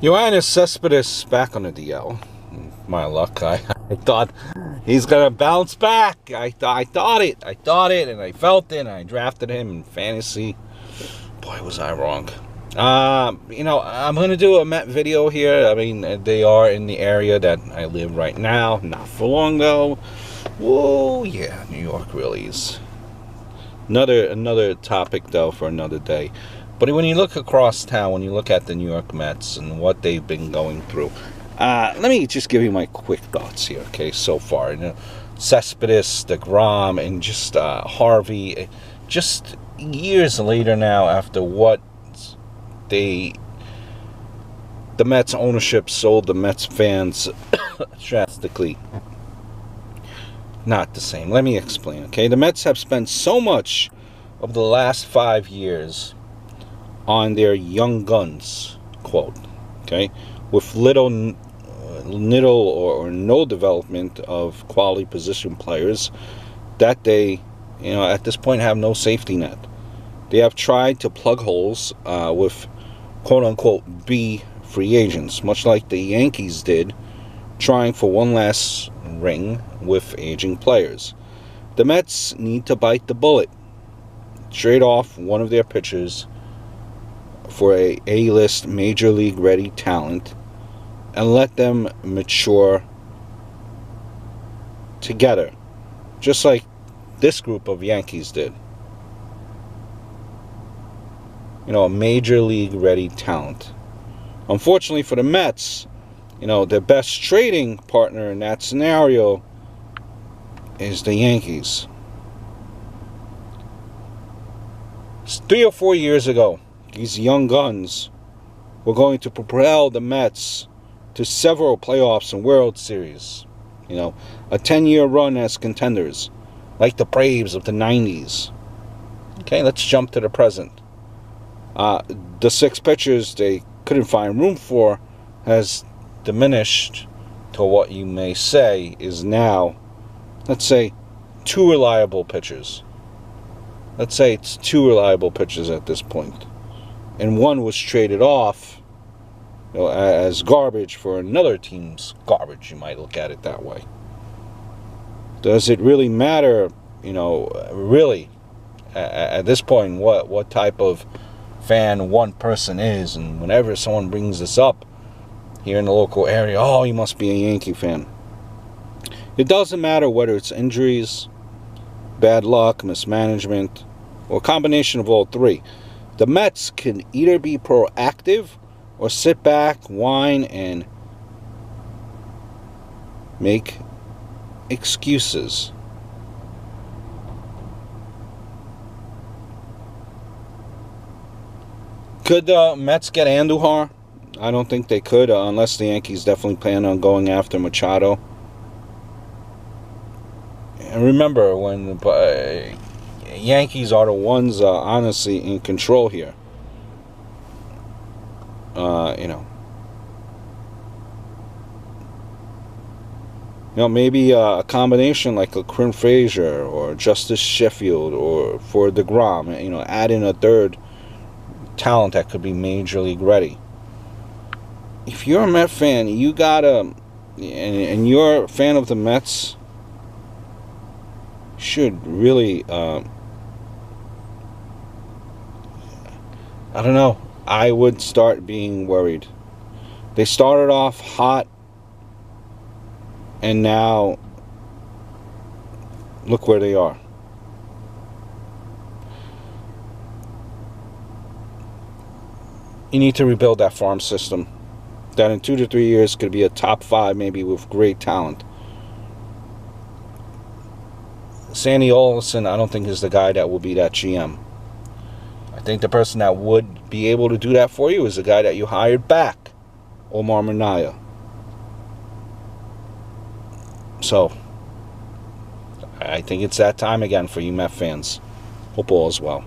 Yoenis Cespedes back on the DL. My luck, I thought he's gonna bounce back. I thought it, and I felt it, and I drafted him in fantasy. Boy, was I wrong. I'm gonna do a Met video here. I mean, they are in the area that I live right now. Not for long though. Whoa, yeah, New York really is another topic though for another day. But when you look across town, when you look at the New York Mets and what they've been going through, let me just give you my quick thoughts here, okay, so far. Cespedes, Degrom, and just Harvey, just years later now after what the Mets ownership sold the Mets fans drastically. Not the same. Let me explain, okay? The Mets have spent so much of the last 5 years on their young guns, quote, okay, with little or no development of quality position players, that they, at this point have no safety net. They have tried to plug holes with quote unquote B free agents, much like the Yankees did, trying for one last ring with aging players. The Mets need to bite the bullet, trade off one of their pitchers for a A-list major league ready talent and let them mature together, just like this group of Yankees did. A major league ready talent. Unfortunately for the Mets, their best trading partner in that scenario is the Yankees. 3 or 4 years ago, these young guns were going to propel the Mets to several playoffs and World Series. A 10-year run as contenders, like the Braves of the 90s. Okay, let's jump to the present. The 6 pitchers they couldn't find room for has diminished to what you may say is now, let's say, 2 reliable pitchers. Let's say it's 2 reliable pitchers at this point. And one was traded off as garbage for another team's garbage. You might look at it that way. Does it really matter, really, at this point, what type of fan one person is? And whenever someone brings this up here in the local area, oh, you must be a Yankee fan. It doesn't matter whether it's injuries, bad luck, mismanagement, or a combination of all three. The Mets can either be proactive or sit back, whine, and make excuses. Could the Mets get Andujar? I don't think they could, unless the Yankees definitely plan on going after Machado. And remember, when the Yankees are the ones honestly in control here. Maybe a combination like a Clint Frazier or Justice Sheffield or for Degrom, add in a third talent that could be major league ready. If you're a Met fan, you gotta, and you're a fan of the Mets, should really, I don't know, I would start being worried. They started off hot, and now look where they are. You need to rebuild that farm system that in 2 to 3 years could be a top 5, maybe with great talent. Sandy Olson, I don't think is the guy that will be that GM. I think the person that would be able to do that for you is the guy that you hired back, Omar Minaya. So, I think it's that time again for you Met fans. Hope all is well.